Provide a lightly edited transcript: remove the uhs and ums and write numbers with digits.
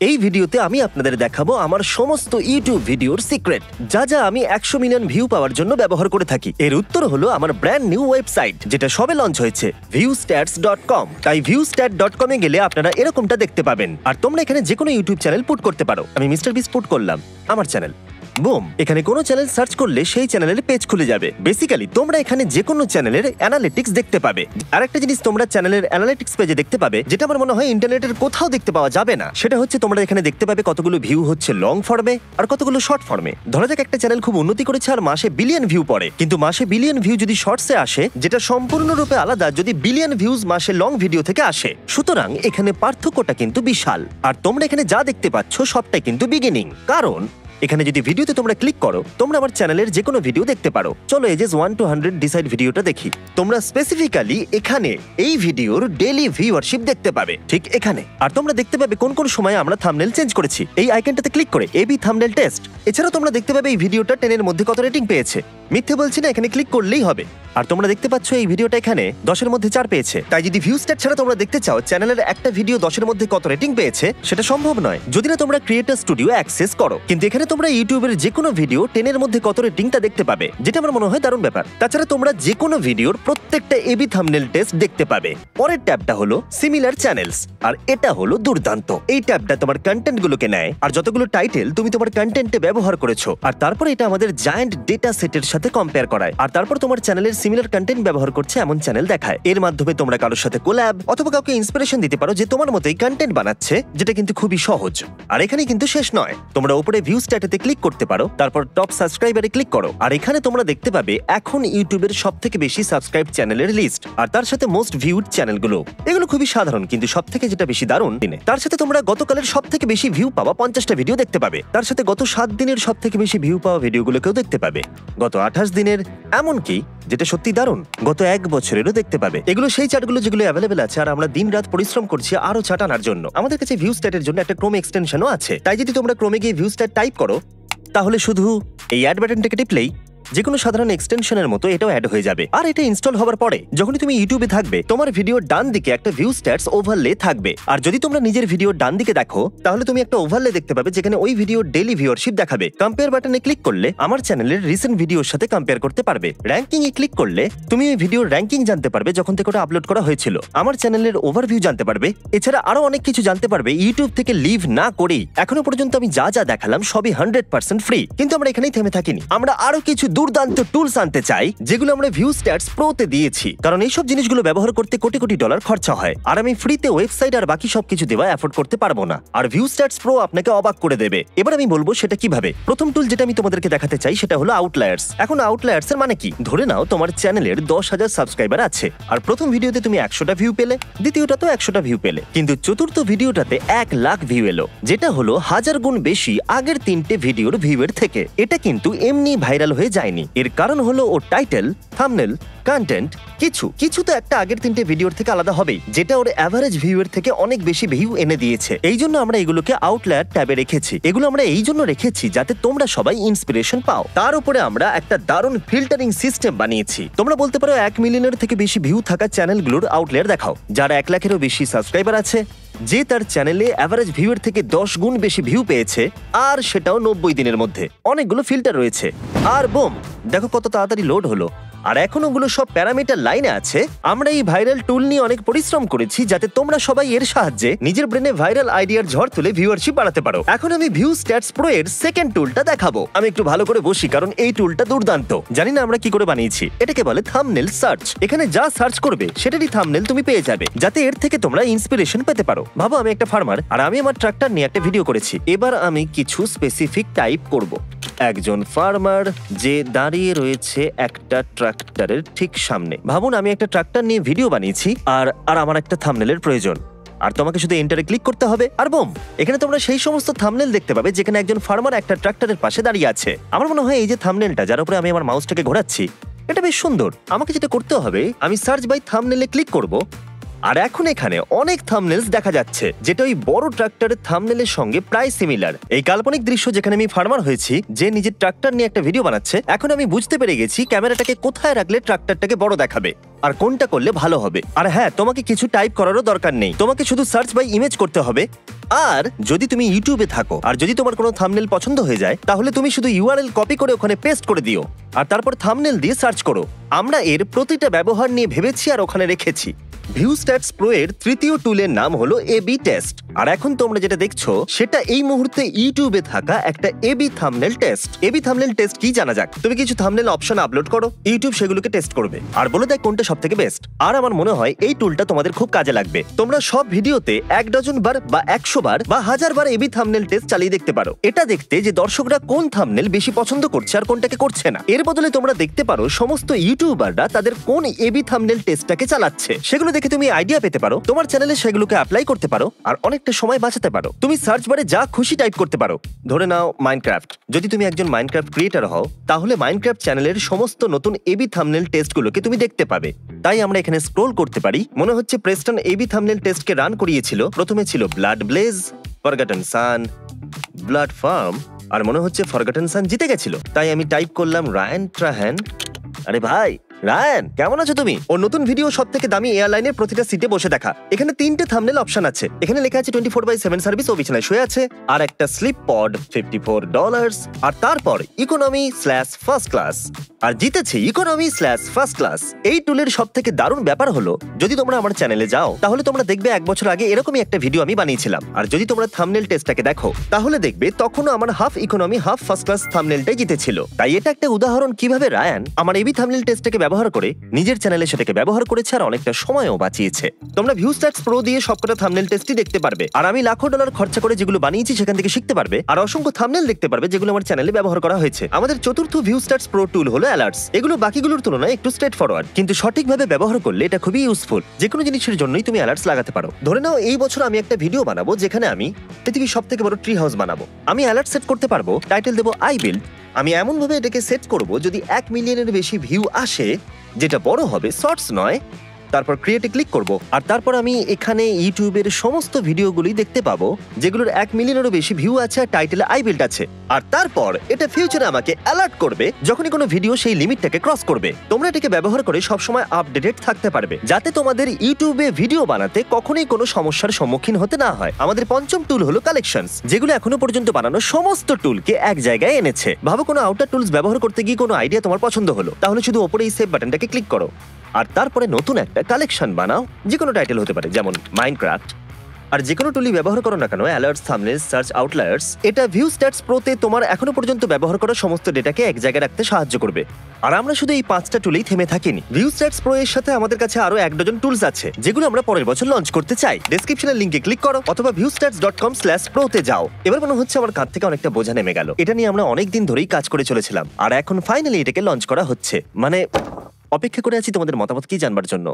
এই ভিডিওতে আমি আপনাদের দেখাবো আমার সমস্ত ইউটিউব ভিডিওর সিক্রেট, যা যা আমি 100 মিলিয়ন ভিউ পাওয়ার জন্য ব্যবহার করে থাকি। এর উত্তর হলো আমার ব্র্যান্ড নিউ ওয়েবসাইট, যেটা সবে লঞ্চ হয়েছে, viewstats.com। তাই viewstat.com এ গেলে আপনারা এরকমটা দেখতে পাবেন। আর তোমরা এখানে যে কোনো ইউটিউব চ্যানেল পুট করতে পারো। আমি মিস্টার বিস পুট করলাম আমার চ্যানেল, বুম, এখানে কোনো চ্যানেল সার্চ করলে সেই চ্যানেলের পেজ খুলে যাবে। বেসিক্যালি তোমরা এখানে যে কোনো চ্যানেলের অ্যানালিটিক্স দেখতে পাবে। আর একটা জিনিস তোমরা চ্যানেলের অ্যানালিটিক্স পেজে দেখতে পাবে, যেটা আমার মনে হয় ইন্টারনেটের কোথাও দেখতে পাওয়া যাবে না। সেটা হচ্ছে তোমরা এখানে দেখতে পাবে কতগুলো ভিউ হচ্ছে লং ফর্মে আর কতগুলো শর্ট ফর্মে। ধরা যাক একটা চ্যানেল খুব উন্নতি করেছে আর মাসে বিলিয়ন ভিউ পড়ে, কিন্তু মাসে বিলিয়ন ভিউ যদি শর্টসে আসে, যেটা সম্পূর্ণরূপে আলাদা যদি বিলিয়ন ভিউজ মাসে লং ভিডিও থেকে আসে। সুতরাং এখানে পার্থক্যটা কিন্তু বিশাল। আর তোমরা এখানে যা দেখতে পাচ্ছ সবটাই কিন্তু বিগিনিং, কারণ এখানে যদি ভিডিওতে তোমরা ক্লিক করো, তোমরা আমার চ্যানেলের যে কোনো ভিডিও দেখতে পারো। চলো এজেস 1 to 100 ডিসাইড ভিডিওটা দেখি। তোমরা স্পেসিফিক্যালি এখানে এই ভিডিওর ডেইলি ভিউয়ারশিপ দেখতে পাবে, ঠিক এখানে। আর তোমরা দেখতে পাবে কোন কোন সময় আমরা থাম্বনেল চেঞ্জ করেছি এই আইকনটাতে ক্লিক করে, এবি থাম্বনেল টেস্ট। এছাড়াও তোমরা দেখতে পাবে এই ভিডিওটা 10 এর মধ্যে কত রেটিং পেয়েছে। মিথ্যে বলছি না, এখানে ক্লিক করলেই হবে। আর তোমরা দেখতে পাচ্ছ এই ভিডিওটা এখানে 10 এর মধ্যে 4 পেয়েছে। তাই যদি ভিউস্ট্যাট ছাড়া তোমরা দেখতে চাও চ্যানেলের একটা ভিডিও 10 এর মধ্যে কত রেটিং পেয়েছে, সেটা সম্ভব নয় যদি না তোমরা ক্রিয়েটর স্টুডিও অ্যাক্সেস করো। কিন্তু এখানে তোমরা ইউটিউবের যে কোনো ভিডিও 10 এর মধ্যে কত রেটিংটা দেখতে পাবে, যেটা আমার মনে হয় দারুণ ব্যাপার। তাছাড়া তোমরা যে কোনো ভিডিওর প্রত্যেকটা এবি থাম্বনেল টেস্ট দেখতে পাবে। পরের ট্যাবটা হলো সিমিলার চ্যানেলস, আর এটা হলো দুর্দান্ত। এই ট্যাবটা তোমার কন্টেন্ট গুলোকে নেয় আর যতগুলো টাইটেল তুমি তোমার কন্টেন্টে ব্যবহার করেছো, আর তারপর এটা আমাদের জায়ান্ট ডেটা সেটের সাথে কম্পেয়ার করায়। আর তারপর তোমার চ্যানেলের সিমিলার কন্টেন্ট ব্যবহার করছে এমন চ্যানেল দেখায়। এর মাধ্যমে তোমরা কারোর সাথে কোল্যাব অথবা কাউকে ইন্সপিরেশন দিতে পারো যে তোমার মতোই কন্টেন্ট বানাচ্ছে, যেটা কিন্তু খুবই সহজ। আর এখানে কিন্তু শেষ নয়, তোমরা উপরে ভিউ স্ট্যাটেতে ক্লিক করতে পারো, তারপর টপ সাবস্ক্রাইবারে ক্লিক করো। আর এখানে তোমরা দেখতে পাবে এখন ইউটিউবের সবথেকে বেশি সাবস্ক্রাইব চ্যানেলের লিস্ট, আর তার সাথে মোস্ট ভিউড চ্যানেলগুলো। এগুলো খুবই সাধারণ, কিন্তু সবথেকে যেটা বেশি দারুণ, তার সাথে তোমরা গতকালের সবথেকে বেশি ভিউ পাওয়া 50টা ভিডিও দেখতে পাবে। তার সাথে গত 7 দিনের সবথেকে বেশি ভিউ পাওয়া ভিডিওগুলোকেও দেখতে পাবে, গত 28 দিনের, এমনকি যেটা সত্যি দারুণ, গত 1 বছরেরও দেখতে পাবে। এগুলো সেই চার্টগুলো যেগুলো অ্যাভেলেবেল আছে, আর আমরা দিনরাত পরিশ্রম করছি আরো চার্ট আনার জন্য। আমাদের কাছে ভিউ স্ট্যাটের জন্য একটা ক্রোম এক্সটেনশনও আছে। তাই যদি তোমরা ক্রোমে গিয়ে ভিউ স্ট্যাট টাইপ করো, তাহলে শুধু এই অ্যাড বাটনটাকে টিপলেই যে কোনো সাধারণ এক্সটেনশনের মতো এটাও অ্যাড হয়ে যাবে। আর এটা ইনস্টল হওয়ার পরে যখনই তুমি ইউটিউবে থাকবে, তোমার ভিডিওর ডান দিকে একটা ভিউ স্ট্যাটস ওভারলে থাকবে। আর যদি তোমরা নিজের ভিডিওর ডান দিকে দেখো, তাহলে তুমি একটা ওভারলে দেখতে পাবে যেখানে ওই ভিডিওর ডেইলি ভিউয়ারশিপ দেখাবে। কম্পেয়ার বাটনে ক্লিক করলে আমার চ্যানেলের রিসেন্ট ভিডিওর সাথে কম্পেয়ার করতে পারবে। র্যাঙ্কিং এ ক্লিক করলে তুমি ওই ভিডিওর র্যাঙ্কিং জানতে পারবে যখন থেকে ওটা আপলোড করা হয়েছিল। আমার চ্যানেলের ওভারভিউ জানতে পারবে। এছাড়া আরো অনেক কিছু জানতে পারবে ইউটিউব থেকে লিভ না করেই। এখনো পর্যন্ত আমি যা যা দেখালাম সবই 100% ফ্রি। কিন্তু আমরা এখানেই থেমে থাকিনি, আমরা আরো কিছু দুর্দান্ত টুলস আনতে চাই, যেগুলো আমরা ভিউ স্ট্যাটস প্রোতে দিয়েছি। কারণ এইসব জিনিসগুলো ব্যবহার করতে কোটি কোটি ডলার খরচা হয়, আর আমি ফ্রিতে ওয়েবসাইট আর বাকি সবকিছু দেওয়া অ্যাফোর্ড করতে পারবো না। আর ভিউ স্ট্যাটস প্রো আপনাকে অবাক করে দেবে। এবার আমি বলবো সেটা কিভাবে। প্রথম টুল যেটা আমি তোমাদেরকে দেখাতে চাই সেটা হলো আউটলায়ার্স। এখন আউটলায়ার্স এর মানে কি? ধরে নাও তোমার চ্যানেলের 10,000 সাবস্ক্রাইবার আছে, আর প্রথম ভিডিওতে তুমি 100টা ভিউ পেলে, দ্বিতীয়টা তো 100টা ভিউ পেলে, কিন্তু চতুর্থ ভিডিওটাতে 1 লাখ ভিউ এলো, যেটা হলো 1000 গুণ বেশি আগের 3টে ভিডিওর ভিউয়ের থেকে। এটা কিন্তু এমনি ভাইরাল হয়ে যায়নি। এর কারণ হলো ওর টাইটেল, থাম্বনেল, কন্টেন্ট, কিছু তো একটা আগের 3টে ভিডিওর থেকে আলাদা হবেই, যেটা ওর এভারেজ ভিউয়ের থেকে অনেক বেশি ভিউ এনে দিয়েছে। এই জন্য আমরা এগুলোকে আউটলায়ার ট্যাবে রেখেছি। এগুলো আমরা এই জন্য রেখেছি যাতে তোমরা সবাই ইন্সপিরেশন পাও। তার উপরে আমরা একটা দারুণ ফিল্টারিং সিস্টেম বানিয়েছি। তোমরা বলতে পারো 1 মিলিয়নের থেকে বেশি ভিউ থাকা চ্যানেলগুলোর আউটলায়ার দেখাও, যারা 1 লাখেরও বেশি সাবস্ক্রাইবার আছে, যে তার চ্যানেলে এভারেজ ভিউয়ের থেকে 10 গুণ বেশি ভিউ পেয়েছে, আর সেটাও 90 দিনের মধ্যে। অনেকগুলো ফিল্টার রয়েছে, আর বুম, দেখো কত তাড়াতাড়ি লোড হলো। আর এখন ওগুলো সব প্যারামিটার লাইনে আছে। আমরা এই ভাইরাল টুল নিয়ে অনেক পরিশ্রম করেছি যাতে তোমরা সবাই এর সাহায্যে নিজের ব্রেনে ভাইরাল আইডিয়ার ঝড় তুলে ভিউয়ারশিপ বাড়াতে পারো। এখন আমি ভিউ স্ট্যাটস প্রো এর সেকেন্ড টুলটা দেখাবো। আমি একটু ভালো করে বসি, কারণ এই টুলটা দুর্দান্ত। জানি না আমরা কি করে বানিয়েছি। এটাকে বলে থাম্বনেল সার্চ। এখানে যা সার্চ করবে সেটারই থাম্বনেল তুমি পেয়ে যাবে, যাতে এর থেকে তোমরা ইন্সপিরেশন পেতে পারো। ভাবো আমি একটা ফার্মার, আর আমি আমার ট্রাক্টর নিয়ে একটা ভিডিও করেছি। এবার আমি কিছু স্পেসিফিক টাইপ করব। একজন ফার্মার যে দাঁড়িয়ে রয়েছে একটা ট্রাক্টরের ঠিক সামনে। ভাবুন আমি একটা ট্রাক্টর নিয়ে ভিডিও বানিয়েছি, আর আমার একটা থাম্বনেলের প্রয়োজন। আর তোমাকে শুধু এন্টারে ক্লিক করতে হবে, আর বুম, এখানে তোমরা সেই সমস্ত থাম্বনেল দেখতে পাবে যেখানে একজন ফার্মার একটা ট্রাক্টরের পাশে দাঁড়িয়ে আছে। আমার মনে হয় এই যে থাম্বনেলটা, যার উপরে আমি আমার মাউসটাকে ঘোরাচ্ছি, এটা বেশ সুন্দর। আমাকে যেটা করতে হবে, আমি সার্চ বাই থাম্বনেলে ক্লিক করব, আর এখন এখানে অনেক থাম্বনেলস দেখা যাচ্ছে, যেটা ওই বড় ট্রাক্টরের থাম্বনেলের সঙ্গে প্রায় সিমিলার। এই কাল্পনিক দৃশ্য যেখানে আমি ফার্মার হয়েছি, যে নিজের ট্রাক্টর নিয়ে একটা ভিডিও বানাচ্ছে, এখন আমি বুঝতে পেরে গেছি ক্যামেরাটাকে কোথায় রাখলে ট্রাক্টরটাকে বড় দেখাবে আর কোনটা করলে ভালো হবে। আর হ্যাঁ, তোমাকে কিছু টাইপ করারও দরকার নেই, তোমাকে শুধু সার্চ বাই ইমেজ করতে হবে। আর যদি তুমি ইউটিউবে থাকো আর যদি তোমার কোনো থাম্বনেল পছন্দ হয়ে যায়, তাহলে তুমি শুধু ইউআরএল কপি করে ওখানে পেস্ট করে দিও আর তারপর থাম্বনেল দিয়ে সার্চ করো। আমরা এর প্রতিটা ব্যবহার নিয়ে ভেবেছি আর ওখানে রেখেছি। ভিউস্ট্যাটস প্রো এর তৃতীয় টুলের নাম হলো এবি টেস্ট। আর এখন তোমরা যেটা দেখছো সেটা এই মুহূর্তে ইউটিউবে থাকা একটা AB thumbnail test. AB thumbnail test কি জানা যাক। তুমি কিছু থাম্বনেল অপশন আপলোড করো, ইউটিউব সেগুলোকে টেস্ট করবে আর বলে দেয় কোনটা সবথেকে বেস্ট। আর আমার মনে হয় এই টুলটা তোমাদের খুব কাজে লাগবে। তোমরা সব ভিডিওতে 1 ডজন বার বা 100 বার বা 1000 বার এবি থাম্বনেল টেস্ট চালিয়ে দেখতে পারো। এটা দেখতে যে দর্শকরা কোন থাম্বনেল বেশি পছন্দ করছে আর কোনটাকে করছে না। এর বদলে তোমরা দেখতে পারো সমস্ত ইউটিউবাররা তাদের কোন এবি থাম্বনেল টেস্টটাকে চালাচ্ছে। সেগুলো দেখে তুমি আইডিয়া পেতে পারো, তোমার চ্যানেলে সেগুলোকে অ্যাপ্লাই করতে পারো আর অনেকটা সময় বাঁচাতে পারো। তুমি সার্চ বারে যা খুশি টাইপ করতে পারো। ধরে নাও মাইনক্রাফট। যদি তুমি একজন মাইনক্রাফট ক্রিয়েটর হও, তাহলে মাইনক্রাফট চ্যানেলের সমস্ত নতুন এবি থাম্বনেল টেস্টগুলোকে তুমি দেখতে পাবে। তাই আমরা এখানে স্ক্রোল করতে পারি। মনে হচ্ছে প্রেস্টন এবি থাম্বনেল টেস্টকে রান করিয়েছিল। প্রথমে ছিল ব্লাড ব্লেজ, ফরগটন সান, ব্লাড ফার্ম, আর মনে হচ্ছে ফরগটন সান জিতে গেছিল। তাই আমি টাইপ করলাম রায়ান ট্রাহ্যান। আরে ভাই রায়ান, কেমন আছো তুমি? ওর নতুন ভিডিও সবথেকে দামি এয়ারলাইনের প্রতিটা সিটে বসে দেখা। এখানে 3টে থাম্বনেল অপশন আছে। এখানে লেখা আছে 24/7 সার্ভিস, ও বিছানায় শুয়ে আছে, আর একটা স্লিপ পড $54, আর তারপর ইকোনমি/ফার্স্ট ক্লাস। আর জিতেছে ইকোনমি/ফার্স্ট ক্লাস। এই টুলের সবথেকে দারুণ ব্যাপার হলো, যদি তোমরা আমার চ্যানেলে যাও তাহলে তোমরা দেখবে 1 বছর আগে এরকমই একটা ভিডিও আমি বানিয়েছিলাম। আর যদি তোমরা থাম্বনেল টেস্টটাকে দেখো তাহলে দেখবে তখনও আমার half economy half first class থাম্বনেলটাই জিতেছিল। তাই এটা একটা উদাহরণ কিভাবে রায়ান আমার এবি থাম্বনেল টেস্টটাকে ব্যবহার করে নিজের চ্যানেলে সেটাকে ব্যবহার করেছে আর অনেকটা সময়ও বাঁচিয়েছে। তোমরা ভিউস্ট্যাটস প্রো দিয়ে সবকটা থাম্বনেল টেস্টই দেখতে পারবে। আর আমি লাখো ডলার খরচা করে যেগুলো বানিয়েছি সেখান থেকে শিখতে পারবে আর অসংখ্য থাম্বনেল দেখতে পারবে যেগুলো আমার চ্যানেলে ব্যবহার করা হয়েছে। আমাদের চতুর্থ ভিউস্ট্যাটস প্রো টুল হলো অ্যালার্টস। এগুলো বাকিগুলোর তুলনায় একটু স্ট্রেট ফরওয়ার্ড, কিন্তু সঠিকভাবে ব্যবহার করলে এটা খুবই ইউজফুল। যে কোনো জিনিসের জন্যই তুমি অ্যালার্টস লাগাতে পারো। ধরে নাও এই বছর আমি একটা ভিডিও বানাবো যেখানে আমি পৃথিবীর সবথেকে বড় ট্রি হাউস বানাবো। আমি অ্যালার্ট সেট করতে পারবো, টাইটেল দেবো আই বিল্ড। আমি এমন ভাবে এটাকে সেট করব যদি 1 মিলিয়নের বেশি ভিউ আসে, যেটা বড় হবে, শর্টস নয়। তারপর ক্রিয়েটে ক্লিক করব আর তারপর আমি এখানে ইউটিউবের সমস্ত ভিডিওগুলি দেখতে পাবো যেগুলোর 1 মিলিয়নেরও বেশি ভিউ আছে আর টাইটেলে আই বিল্ড আছে। আর তারপর এটা ফিউচারে আমাকে অ্যালার্ট করবে যখনই কোনো ভিডিও সেই লিমিটটাকে ক্রস করবে। তোমরা এটাকে ব্যবহার করে সবসময় আপডেটেড থাকতে পারবে, যাতে তোমাদের ইউটিউবে ভিডিও বানাতে কখনোই কোনো সমস্যার সম্মুখীন হতে না হয়। আমাদের পঞ্চম টুল হলো কালেকশনস, যেগুলো এখনো পর্যন্ত বানানো সমস্ত টুলকে এক জায়গায় এনেছে। ভাবো কোনো আউটার টুলস ব্যবহার করতে গিয়ে কোনো আইডিয়া তোমার পছন্দ হলো, তাহলে শুধু ওপরে এই সেভ বাটনটাকে ক্লিক করো আর তারপরে নতুন একটা কালেকশন বানাও। যে কোনো টাইটেল হতে পারে, যেমন মাইনক্রাফট। আর যে কোনো টুলই ব্যবহার করো না কেন, অ্যালার্টস, থাম্বনেলস, সার্চ, আউটলায়ার্স, এটা ভিউস্ট্যাটস প্রোতে তোমার এখনো পর্যন্ত ব্যবহার করা সমস্ত ডেটাকে এক জায়গায় রাখতে সাহায্য করবে। আর আমরা শুধু এই 5টা টুলেই থেমে থাকিনি। ভিউস্ট্যাটস প্রো এর সাথে আমাদের কাছে আরো 1 ডজন টুলস আছে যেগুলো আমরা পরের বছর লঞ্চ করতে চাই। ডেসক্রিপশনের লিংকে ক্লিক করো অথবা viewstats.com/pro তে যাও। এবার মনে হচ্ছে আমার কাঁধ থেকে অনেকটা বোঝা নেমে গেল। এটা নিয়ে আমরা অনেক দিন ধরেই কাজ করে চলেছিলাম আর এখন ফাইনালি এটাকে লঞ্চ করা হচ্ছে। মানে অপেক্ষা করে আছি তোমাদের মতামত কি জানবার জন্য।